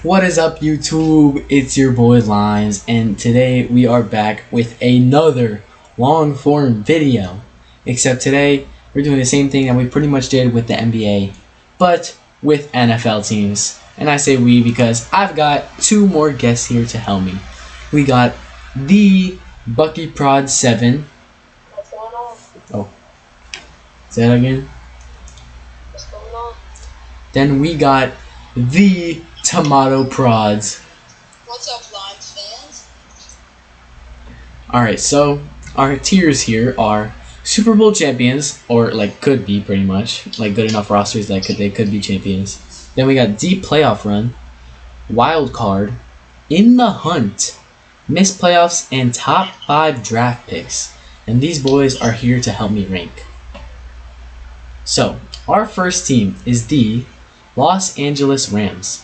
What is up, YouTube? It's your boy Lines, and today we are back with another long form video. Except today we're doing the same thing that we pretty much did with the NBA, but with NFL teams. And I say we because I've got two more guests here to help me. We got the Bucky Prod 7. What's going on? Oh, say that again. What's going on? Then we got the Tomato Prods. What's up, Lions fans? Alright, so our tiers here are Super Bowl champions, or like could be pretty much, like good enough rosters that they could be champions. Then we got deep playoff run, wild card, in the hunt, missed playoffs, and top 5 draft picks. And these boys are here to help me rank. So, our first team is the Los Angeles Rams.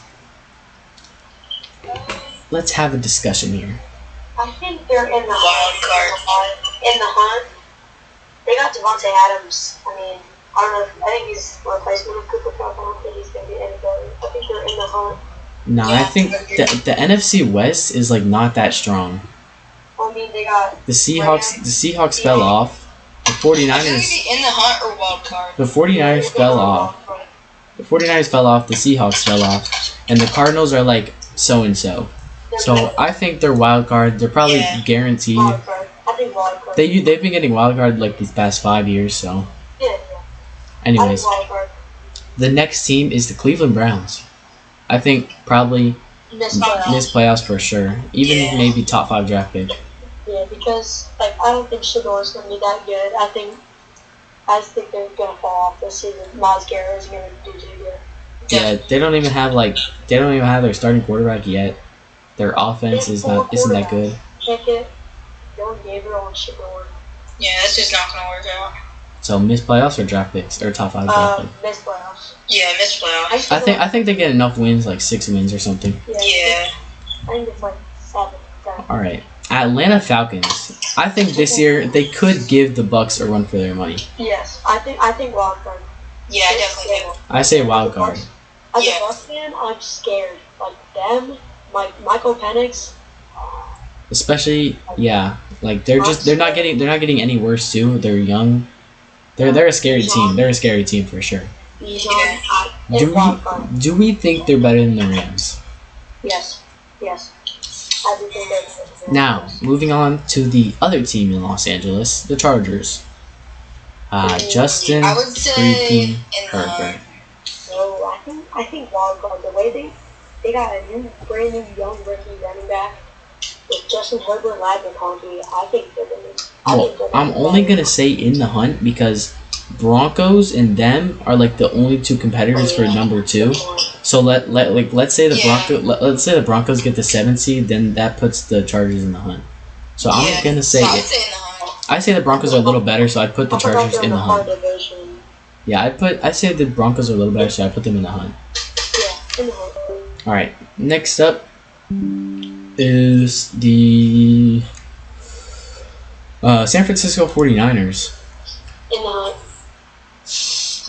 Let's have a discussion here. I think they're in the wild card. In the hunt. They got Devontae Adams. I don't know. I think he's a replacement of Cooper Kupp. I don't think he's going to be any better. I think they're in the hunt. Nah, I think the NFC West is like not that strong. They got The Seahawks fell off. The 49ers in the hunt or wild card. The 49ers fell off. The 49ers fell off, the Seahawks fell off, and the Cardinals are like so and so. So I think they're wild card. They're probably guaranteed. Wild card. I think wild card. They've been getting wild card like these past 5 years. So, Yeah. anyways, I think wild card. the next team is the Cleveland Browns. I think probably Miss miss playoffs for sure. Even maybe top 5 draft pick. Yeah, because I don't think Shador's gonna be that good. I just think they're gonna fall off this season. Miles Garrett is gonna do too good. Yeah, they don't even have their starting quarterback yet. Their offense isn't that good. Check it. Dylan Gabriel and Shador. Yeah, that's just not gonna work out. So miss playoffs or draft picks or top 5 draft picks. Missed playoffs. Yeah, missed playoffs. I think they get enough wins, like 6 wins or something. Yeah. I think it's like 7. All right, Atlanta Falcons. I think this year they could give the Bucks a run for their money. Yes, I think wild card. Yeah, I definitely do. I say wild card. As Yeah. a Bucks fan, I'm scared. Like them, Michael Penix. Especially, yeah, like they're not getting any worse too. They're young. They're a scary team. They're a scary team for sure. Bijan. Do do we think they're better than the Rams? Yes. I do think they're Now, moving on to the other team in Los Angeles, the Chargers. Justin I would say freaking in the Herbert. No, I think wild card. The way they got a brand new young rookie running back with Justin Herbert, Lad McConkey. I think they're gonna. Well, I'm only gonna say in the hunt because Broncos and them are like the only 2 competitors for number 2. So let's say let's say the Broncos get the 7th seed, then that puts the Chargers in the hunt. So I'm gonna say so I'd say in the hunt. I say the Broncos are a little better, so I'd put the Chargers in the hunt. Division. Yeah, I say the Broncos are a little better, so I put them in the hunt. Yeah, in the hunt. All right, next up is the San Francisco 49ers. In the hunt.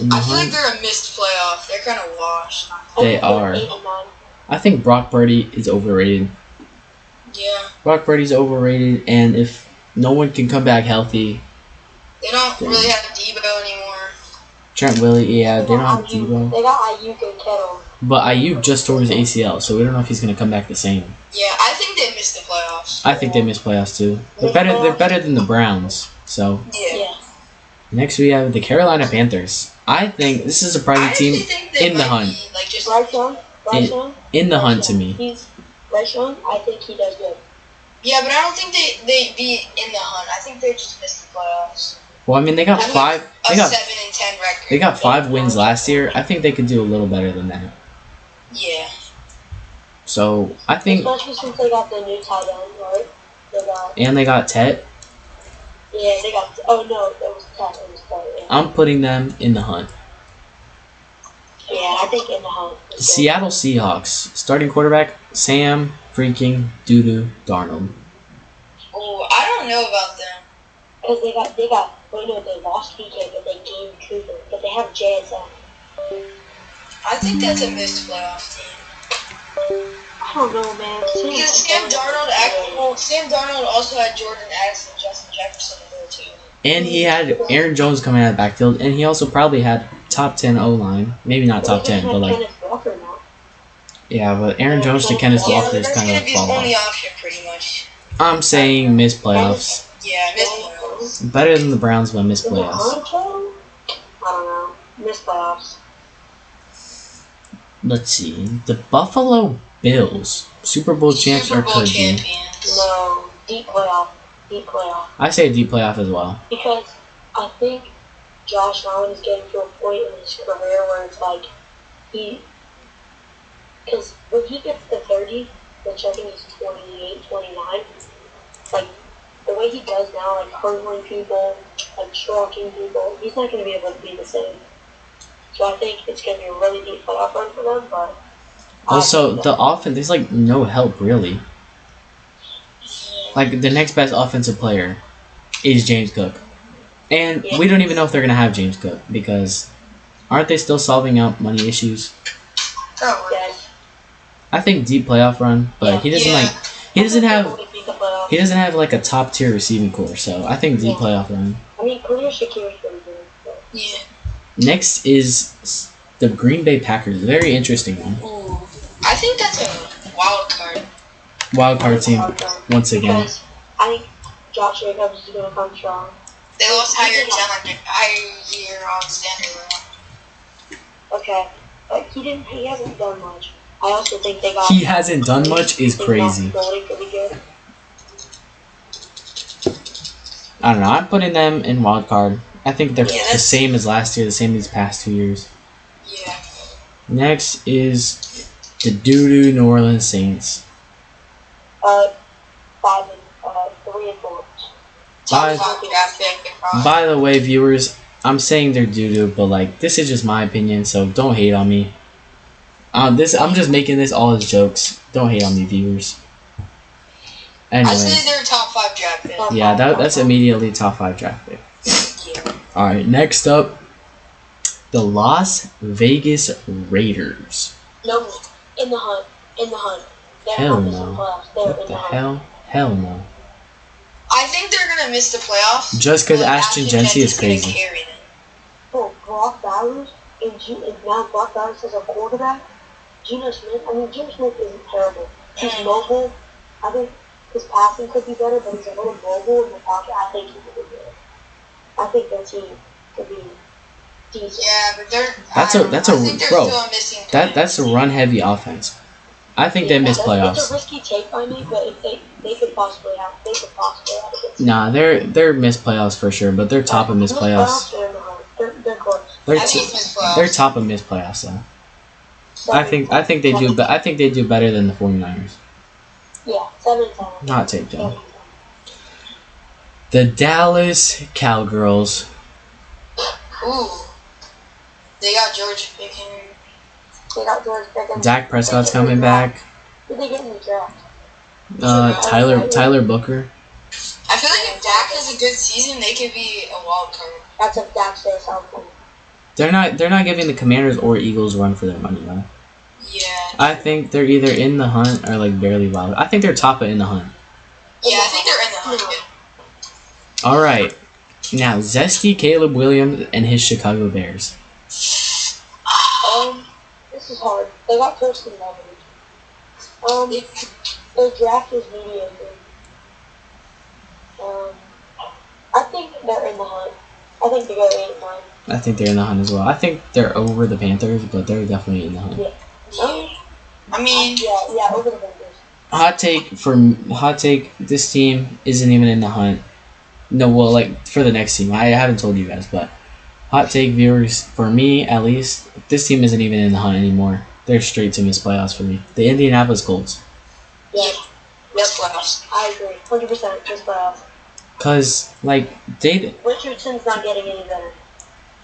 In the I feel like hunt. they're a missed playoff. They're kind of washed. They are. 8 and 9. I think Brock Purdy is overrated. Yeah. Brock Purdy's overrated, and if no one can come back healthy, They don't really have Debo anymore. Trent Willie, yeah, they don't have Ayuk. Debo. They got Ayuk and Kittle. But Ayuk just tore his ACL, so we don't know if he's gonna come back the same. Yeah, I think they missed the playoffs. I think they miss playoffs too. They're better than the Browns. So Yeah. next we have the Carolina Panthers. I think this is a I surprising actually team think they in the might hunt. be, like, just Bryce Young. In the hunt to me. Bryce Young, I think he does good. yeah, but I don't think they be in the hunt. I think they just missed the playoffs. Well, I mean they got I mean, 5. A They got 7-10 record. they got 5 wins last year. I think they could do a little better than that. Yeah. So I think, Especially since they got the new tight end, right? and they got Tet. Yeah, they got. Oh no, that was Tet. It was Tet. Yeah. I'm putting them in the hunt. Yeah, I think in the hunt. The Seattle Seahawks starting quarterback Sam freaking Doodoo Darnold. Oh, I don't know about them. Because they got. Well, no, they lost PK, but they gained Cooper. But they have JSN. I think that's a missed playoff team. I don't know, man. Because Sam Darnold also had Jordan Addison and Justin Jefferson in there too. And he had Aaron Jones coming out of the backfield, and he also probably had top 10 O-line. Maybe not top 10, but like... Kenneth Walker now. Yeah, but Aaron Jones to Kenneth Walker is That's kind gonna of be a his fall only off. option, pretty much. I'm saying miss playoffs. Yeah, miss playoffs. Better than the Browns, but miss In the playoffs. Hunt, though? I don't know. Missed playoffs. Let's see. The Buffalo Bills. Super Bowl champs Super or Bowl could be. champions. No, deep playoff. Deep playoff. I say deep playoff as well. Because I think Josh Allen is getting to a point in his career where it's like because when he gets to 30, which I think is 28, 29, like the way he does now, like hurdling people, like stalking people, he's not going to be able to be the same. So I think it's going to be a really deep playoff run for them, but Also, the offense, there's like no help really. Like the next best offensive player is James Cook. And we don't even know if they're going to have James Cook because aren't they still solving out money issues? Oh, yes. I think deep playoff run, but he doesn't Yeah. he doesn't have He like a top tier receiving core, so I think deep playoff run. I mean, Khalil Shakir is pretty good. But Yeah. Next is the Green Bay Packers. Very interesting one. Ooh. I think that's a wild card. Wild card team once again. Because I think Josh Jacobs is going to come strong. They lost higher Alexander. Okay, but he hasn't done much. I also think they got. He hasn't done much is they got crazy. Golding pretty good. I don't know. I'm putting them in wild card. I think they're Yeah, the that's- same as last year, the same these past 2 years. Yeah. Next is the doo-doo New Orleans Saints. 3 and 4. By, Top draft pick, probably. by the way, viewers, I'm saying they're doo-doo, but like this is just my opinion, so don't hate on me. I'm just making this all as jokes. Don't hate on me, viewers. I Anyway, say they're top 5 draft pick. yeah, that's immediately top 5 draft pick. Yeah. All right, next up, the Las Vegas Raiders. No, in the hunt. In the hunt. They're Hell not missing no. playoffs. They're What in the the hunt. hell? Hell no. I think they're gonna miss the playoffs. Just 'cause but Ashton Jency is gonna crazy. carry them. Oh, Brock Bowers and now Brock Bowers as a quarterback. Geno Smith. I mean, Geno Smith isn't terrible. He's mobile. I think his passing could be better, but he's a little mobile in the pocket. I think he could be good. I think their team could be decent. Yeah, but they're. That's I a- don't that's know. a- I think they're bro, still missing. That's a run-heavy offense. I think they miss It's playoffs. a risky take by me, but if they could possibly have a good season. Nah, they're miss playoffs for sure, but they're top of miss playoffs. They're in the hunt. They're close. They're I think miss playoffs. they're top of miss playoffs though. I think they do, but I think they do better than the 49ers. Yeah, 7-10. Hot take though. The Dallas Cowgirls. Ooh. They got George Pickens. They got George Pickens. Dak Prescott's coming back. Who they get in the draft? Tyler Booker. I feel like if Dak has a good season, they could be a wild card. That's if Dak stays healthy. They're not giving the Commanders or Eagles run for their money though. Yeah. I think they're either in the hunt or like barely wild. I think they're top of in the hunt. Yeah, I think they're in the hunt. All right, now zesty Caleb Williams and his Chicago Bears. This is hard. They got Kirsten Levitt. Their draft is mediocre. I think they're in the hunt. I think they go 8-9. I think they're in the hunt as well. I think they're over the Panthers, but they're definitely in the hunt. Yeah. I mean, Yeah, over the Panthers. Hot take. This team isn't even in the hunt. No, well, like for the next team, I haven't told you guys, but hot take viewers, for me at least, this team isn't even in the hunt anymore. They're straight to miss playoffs for me. The Indianapolis Colts. Yeah, miss playoffs. I agree. 100% just playoffs. Cause like Richardson's not getting any better.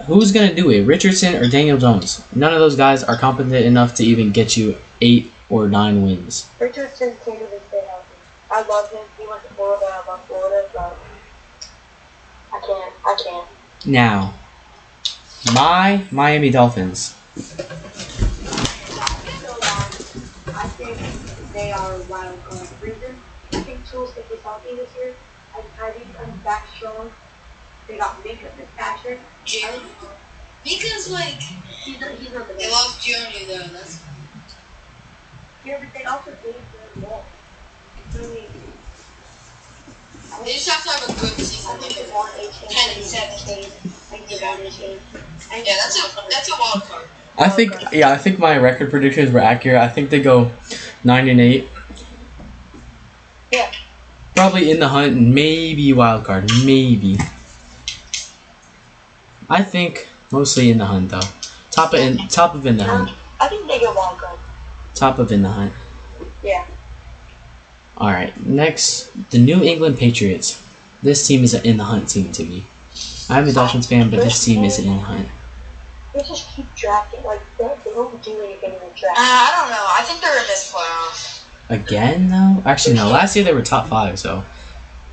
who's gonna do it? Richardson or Daniel Jones? None of those guys are competent enough to even get you 8 or 9 wins. Richardson can't even stay healthy. I love him. He went to Florida. I love Florida, but I can't. Now, my Miami Dolphins. I think they are wild card. Reason, I think Tools if he's healthy this year, and Kyrie comes back strong. They got Minka Fitzpatrick. Jalen. Because like He's not the they best. lost Joni though. That's Yeah, but they also gave the ball. I mean, they just have to have a good season. I think they want 18. 10 and 17. I think they want 18. Yeah, that's a wild card. I think my record predictions were accurate. I think they go 9-8. Yeah. Probably in the hunt, maybe wild card, maybe. I think mostly in the hunt though. Top of in the hunt. I think they get wild card. Top of in the hunt. Yeah. All right, next, the New England Patriots. This team is an in the hunt team to me. I'm a Dolphins fan, but this team isn't in the hunt. They just keep drafting. Like, they don't do anything in the draft. I don't know. I think they're in this playoff. Again, though? Actually, no. Last year they were top 5, so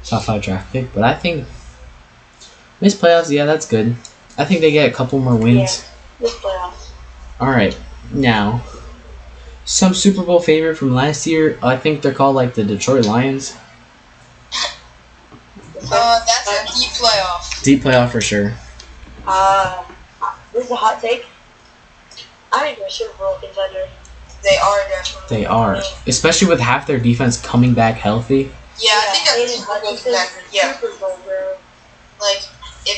top 5 draft pick. But I think this playoffs, yeah, that's good. I think they get a couple more wins. This playoffs. All right, now some Super Bowl favorite from last year. I think they're called like the Detroit Lions. That's a deep playoff. Deep playoff for sure. This is a hot take. I think they're Super Bowl contender. They are definitely. They are, especially with half their defense coming back healthy. Yeah, I think that's Aiden Super Bowl Hutchinson, contender. Yeah, Super Bowl, bro. like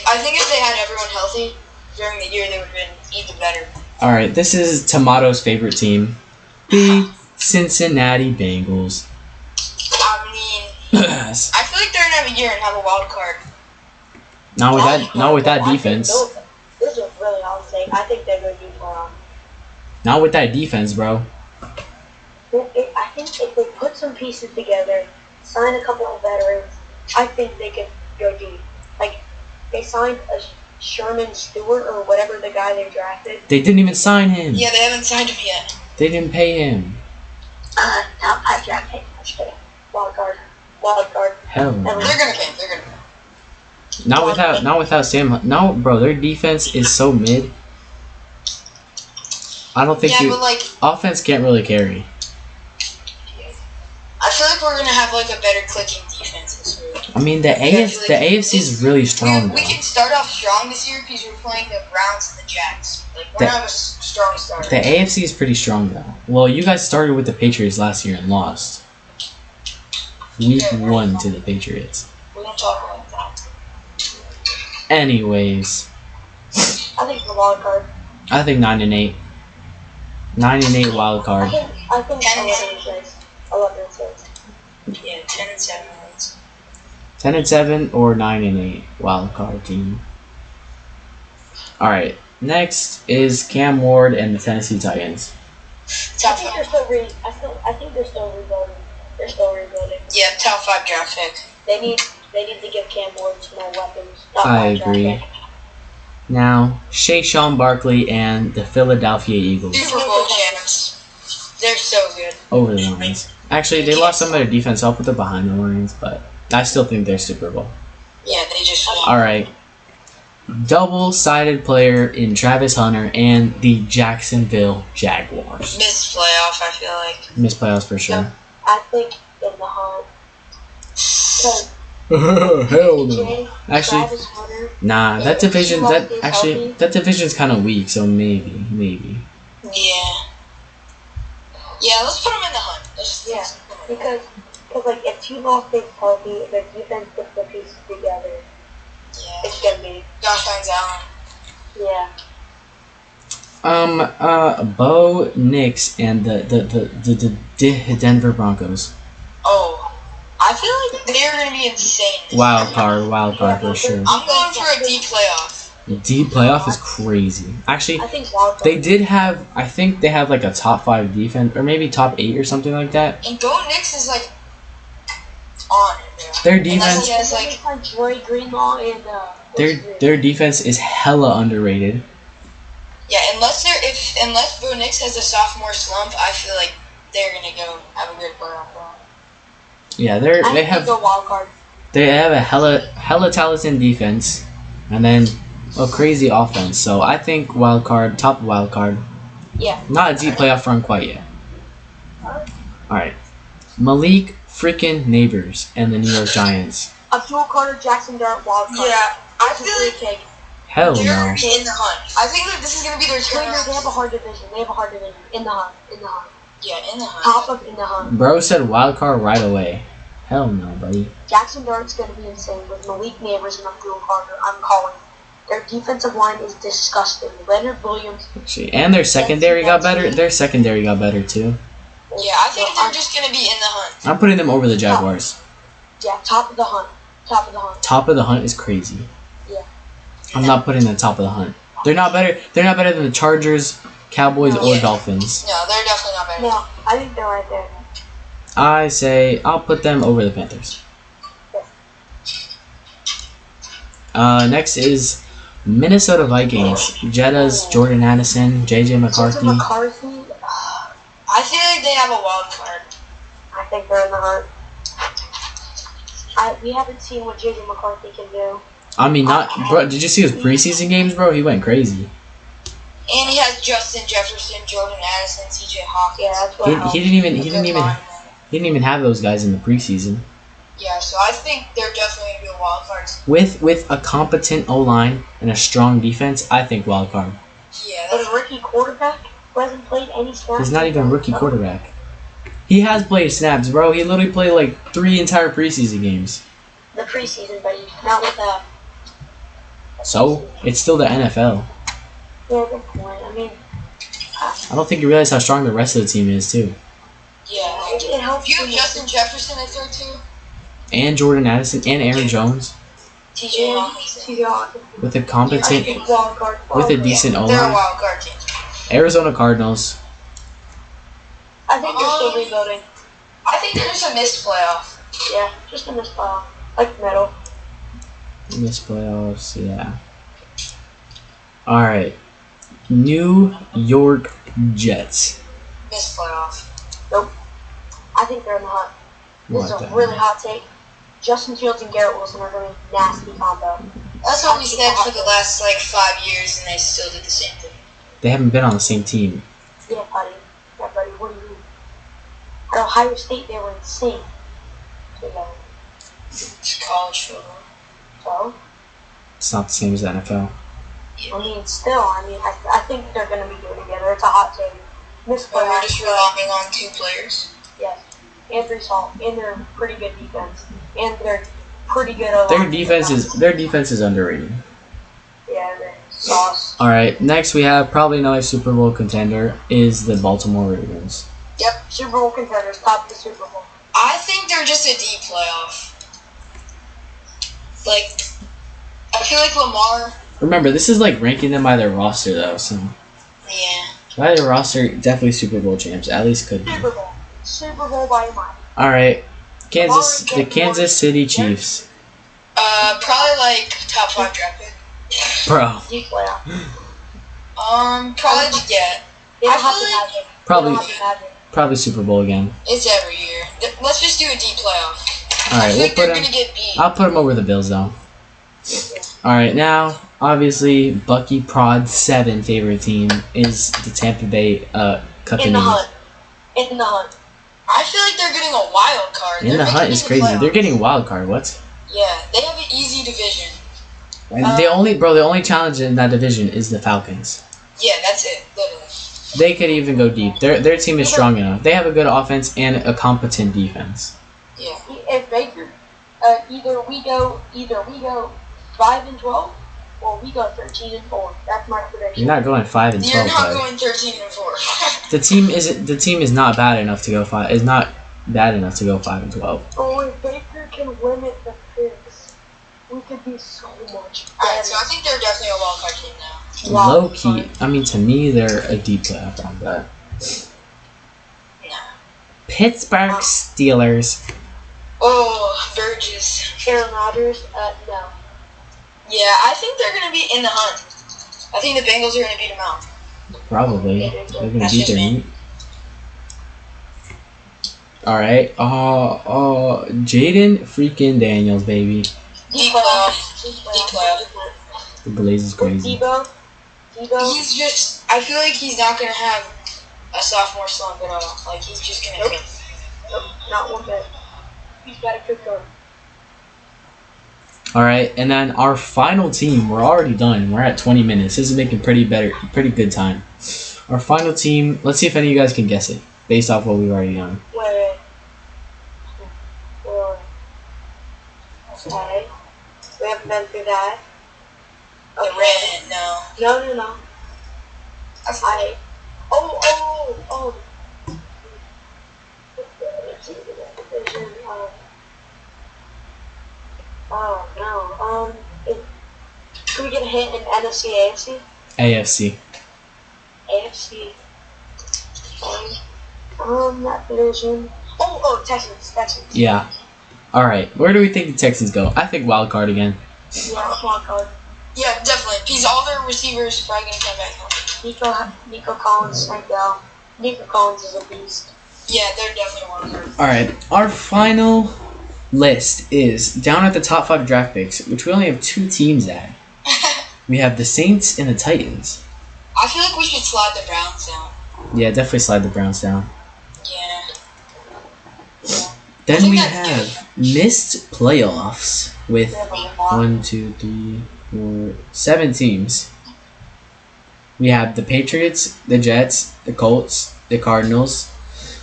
I think if they had everyone healthy during the year, they would have been even better. All right, this is Tomato's favorite team, the Cincinnati Bengals. I mean, I feel like they're gonna have a year and have a wild card. Not with that I think defense. This is a really hot take. I think they're going to do playoff. Not with that defense, bro. I think if they put some pieces together, sign a couple of veterans, I think they could go deep. Like, they signed a Sherman Stewart or whatever the guy they drafted. They didn't even sign him. Yeah, they haven't signed him yet. They didn't pay him. Top 5 draft pick. Just kidding. Wild card. Wild card. Hell no. They're gonna pay him. They're gonna pay him. Not without Sam. No, bro, their defense is so mid. I don't think Yeah, but like, offense can't really carry. I feel like we're gonna have like a better clicking defense this year. I mean, the AFC is really strong. We though. can start off strong this year because we're playing the Browns and the Jags. Like we're not a strong start. The AFC is pretty strong though. Well, you guys started with the Patriots last year and lost. Week 1 to the Patriots. We won't talk about that. Anyways, I think the wild card. I think 9-8. 9-8 wild I card. think 10 11 and 6. 11 and 6. Yeah, 10 and 7 wins. 10-7 or 9-8 wild card team. All right. Next is Cam Ward and the Tennessee Titans. Top I think they're 5. still I think they're still rebuilding. They're still rebuilding. Yeah, top 5 draft pick. They need to give Cam Ward some more weapons. Top I 5 draft agree. pick. Now, Shaquan Barkley and the Philadelphia Eagles Super Bowl champs. They're so good. over the Lions. Actually, they lost some of their defense. I'll put them behind the Lions, but I still think they're Super Bowl. Yeah, they just won. All right. Double-sided player in Travis Hunter and the Jacksonville Jaguars. Missed playoff, I feel like. Missed playoffs for sure. I think in the hunt. Because Hell no. Jay, Actually, Travis Hunter, nah. That Yeah, division. he That won't be actually, healthy. that division's kind of weak. So maybe. Yeah. Yeah, let's put them in the hunt. Yeah. Let's put 'em in the hunt. because like if T-Law stays healthy, if the defense puts the pieces together, Yeah. it's gonna be Josh Hines Allen. yeah. Bo Nix and the Denver Broncos. Oh. I feel like they're going to be insane. Wild card for sure. I'm going for a deep playoff. Deep playoff is crazy. Actually, I think wild card. they did have. I think they have like a top 5 defense, or maybe top 8 or something like that. And Bo Nix is like on it there. Their Unless defense, he has Like like Dre Greenlaw and their defense is hella underrated. unless Bo Nix has a sophomore slump, I feel like they're gonna go have a good playoff run. Yeah, I they think have the wild card. a hella talented defense, and then a crazy offense. So I think top wild card. Yeah. Not a deep playoff run quite yet. All right. Malik freaking Neighbors and the New York Giants. Abdul Carter, Jackson Dart, wild card. Yeah, I That's a feel free like take. Hell they're no. gonna be in the hunt. I think that this is gonna be their They have a turn. hard division. They have a hard division. In the hunt. In the hunt. Yeah, in the hunt. Top of in the hunt. Bro said wild card right away. Hell no, buddy. Jackson Dart's going to be insane with Malik Neighbors and Abdul Carter. I'm calling. Their defensive line is disgusting. Leonard Williams. Actually, and their secondary got better. Their secondary got better too. Yeah, I think they're just gonna be in the hunt. I'm putting them over the Jaguars. Yeah, top of the hunt. Top of the hunt. Top of the hunt is crazy. Yeah. I'm not putting them top of the hunt. They're not better. They're not better than the Chargers, Cowboys, or Yeah. Dolphins. No, they're definitely not better. No, I think they're right there. I say I'll put them over the Panthers. Next is Minnesota Vikings. Jetta's Jordan Addison, JJ McCarthy. Justin McCarthy, I feel like they have a wild card. I think they're in the hunt. We haven't seen what JJ McCarthy can do. I mean, not bro. Did you see his preseason games, bro? He went crazy. And he has Justin Jefferson, Jordan Addison, TJ Hawkins. Yeah, that's what helps. He didn't even have those guys in the preseason. Yeah, so I think they're definitely gonna be a wild card. With a competent O line and a strong defense, I think wild card. Yeah, But that's, a rookie quarterback who hasn't played any snaps. He's not even a rookie quarterback. He has played snaps, bro. He literally played like 3 entire preseason games. The preseason, but not with that. So it's still the NFL. Yeah, good point. I mean, I don't think you realize how strong the rest of the team is too. yeah. it helps. If you have when Justin Jefferson at there too, And Jordan Addison and Aaron Jones TJ and Hawkins, TJ Hawkins. with a I competent, think wild card. with a decent O they're a line. wild card team. Arizona Cardinals. I think they're still rebuilding. I think they're just a missed playoff. Yeah, just in this playoff. Like metal. Miss playoffs, yeah. Alright. New York Jets. Missed playoff. I think they're in the hunt. This is What a the really hell? hot take. Justin Fields and Garrett Wilson are going to be nasty combo. That's what we said for the last like 5 years, and they still did the same thing. They haven't been on the same team. Yeah, buddy. Yeah, buddy. What do you mean? At Ohio State, they were insane. Together. It's college football. So, It's not the same as the NFL. I mean, still, I think they're going to be good together. It's a hot take. This But we're playoff, just relying on 2 players. yes. And Brees Hall, and they're pretty good defense, and they're pretty good. Their defense is underrated. Yeah, they're sauce. Alright, next we have probably another Super Bowl contender is the Baltimore Ravens. Yep, Super Bowl contenders, top of the Super Bowl. I think they're just a D playoff. Like, I feel like Lamar. Remember, this is like ranking them by their roster though, so Yeah. by their roster, definitely Super Bowl champs. At least could be. Super Bowl by a mile. Alright. The Kansas City Chiefs. Probably like top 5 draft pick. Bro. Deep playoff. Probably yeah. They don't I have feel the like- magic. Probably They don't have the magic. probably Super Bowl again. It's every year. Let's just do a D playoff. I Alright, feel we'll like they're put gonna them. get beat. I'll put them over the Bills though. Alright, now obviously Bucky Prod 7 favorite team is the Tampa Bay In the Buccaneers. hunt. In the hunt. I feel like they're getting a wild card. In They're the hunt making is the crazy. playoffs. They're getting a wild card. What? Yeah, they have an easy division. The only challenge in that division is the Falcons. Yeah, that's it. Literally. They could even go deep. Their team is strong enough. They have a good offense and a competent defense. Yeah. If Baker, either we go 5-12, or we go 13-4. That's my prediction. You're not going 5 and You're 12, not but going 13-4. the team is not bad enough to go 5. Is not bad enough to go 5 and 12. Oh, if Baker can limit the picks, we could be so much Alright, so I better. think they're definitely a wild card team now. Low key, I mean to me they're a deep playoff round, but Pittsburgh Steelers. Oh, Burgess. Aaron Rodgers, no. Yeah, I think they're gonna be in the hunt. I think the Bengals are gonna beat them out. Probably. They're gonna That's beat just their me. meat. Alright. Jaden freaking Daniels, baby. D playoff. D playoff. The Blaze is crazy. Debo. He's just. I feel like he's not gonna have a sophomore slump at all. Like he's just gonna. Nope, not one bit. He's got a good card. All right, and then our final team. We're already done. We're at 20 minutes. This is making pretty good time. Our final team. Let's see if any of you guys can guess it based off what we've already done. Wait. Okay. We haven't been through that. The red, no. No. I. Oh. Oh no. Can we get a hint in NFC, AFC? AFC. AFC. That division. Texans. Yeah. All right. Where do we think the Texans go? I think wild card again. Yeah, wild card. Yeah, definitely. Because all their receivers probably going to come back home. Nico Collins, thank you. Nico Collins is a beast. Yeah, they're definitely wild card. All right. Our final list is down at the top 5 draft picks, which we only have 2 teams at. We have the Saints and the Titans. I feel like we should slide the Browns down. Yeah, definitely slide the Browns down. Yeah. Then we have missed playoffs with We have a lot. 1, 2, 3, 4, 7 teams. We have the Patriots, the Jets, the Colts, the Cardinals,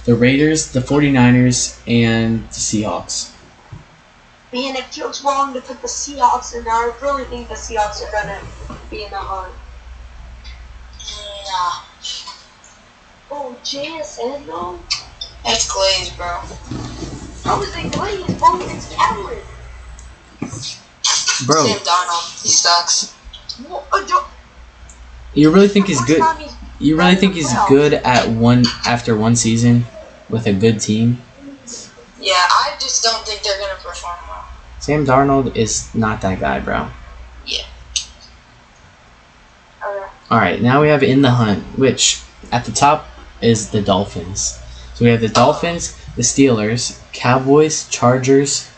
the Raiders, the 49ers, and the Seahawks. Man, it feels wrong to put the Seahawks in there. I really think the Seahawks are gonna be in the hunt. Nah. Oh, JSN though? That's Glaze, bro. How is it playing? Oh, it's Coward. Bro, Sam Darnold. He sucks. you really think he's good? You really think he's good at after one season with a good team? Yeah, I just don't think they're going to perform well. Sam Darnold is not that guy, bro. Yeah. All right, now we have in the hunt, which at the top is the Dolphins. So we have the Dolphins, the Steelers, Cowboys, Chargers,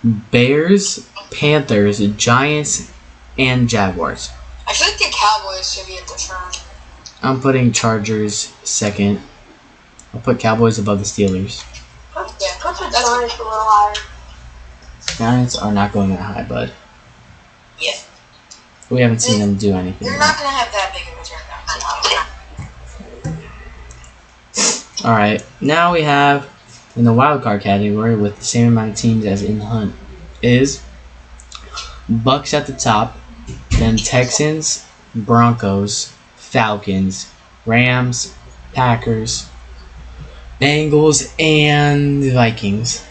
Bears, Panthers, Giants, and Jaguars. I feel like the Cowboys should be at the front. I'm putting Chargers second. I'll put Cowboys above the Steelers. Put the Giants a little higher. Giants are not going that high, bud. Yeah. We haven't seen them do anything. They're not going to have that big of a turnout. All right, now we have in the wild card category with the same amount of teams as in the hunt is Bucks at the top, then Texans, Broncos, Falcons, Rams, Packers, Bengals, and Vikings.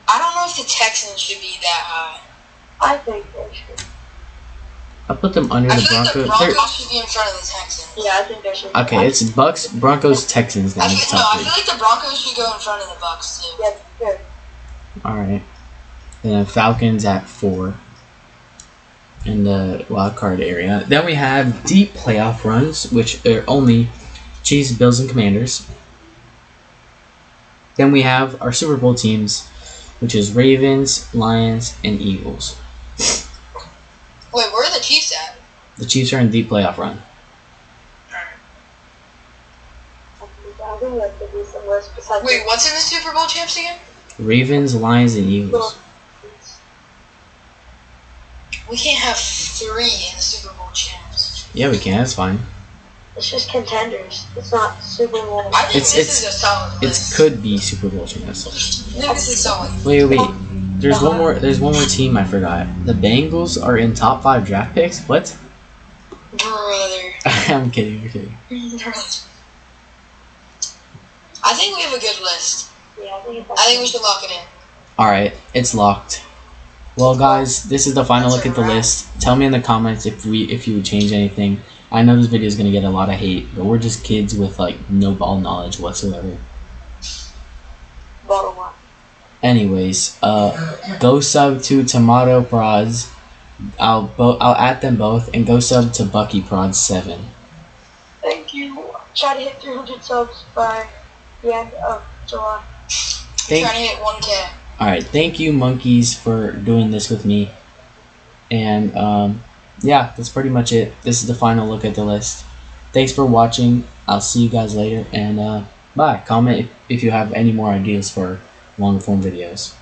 I don't know if the Texans should be that high. I think they should. I'll put them under I the feel like the Broncos. Broncos should be in front of the Texans. Yeah, I think they should. Okay, it's Bucks, Broncos, Texans now. I in the feel, top I feel like the Broncos should go in front of the Bucks too. Yeah, good. All right, and then Falcons at 4 in the wild card area. Then we have deep playoff runs, which are only Chiefs, Bills, and Commanders. Then we have our Super Bowl teams, which is Ravens, Lions, and Eagles. Wait, where are the Chiefs at? The Chiefs are in deep playoff run. I think that could be some list besides. Wait, what's in the Super Bowl champs again? Ravens, Lions, and Eagles. We can't have 3 in the Super Bowl champs. Yeah, we can. That's fine. It's just contenders. It's not Super Bowl. I think It's- this is a solid It list. could be Super Bowl champs. I think this is solid. Wait. There's one more. There's one more team I forgot. The Bengals are in top 5 draft picks. What? Brother. I'm kidding. I think we have a good list. Yeah, I think I think we should lock it in. All right, it's locked. Well, guys, this is the final That's look at the a wrap. list. Tell me in the comments if you would change anything. I know this video is gonna get a lot of hate, but we're just kids with like no ball knowledge whatsoever. bottom one. Anyways, go sub to Tomato Prods. I'll add them both, and go sub to Bucky Prods 7. Thank you. Try to hit 300 subs by the end of July. We're trying to hit 1K. Alright, thank you, monkeys, for doing this with me. And, yeah, that's pretty much it. This is the final look at the list. Thanks for watching. I'll see you guys later, and, Bye. Comment if you have any more ideas for long form videos.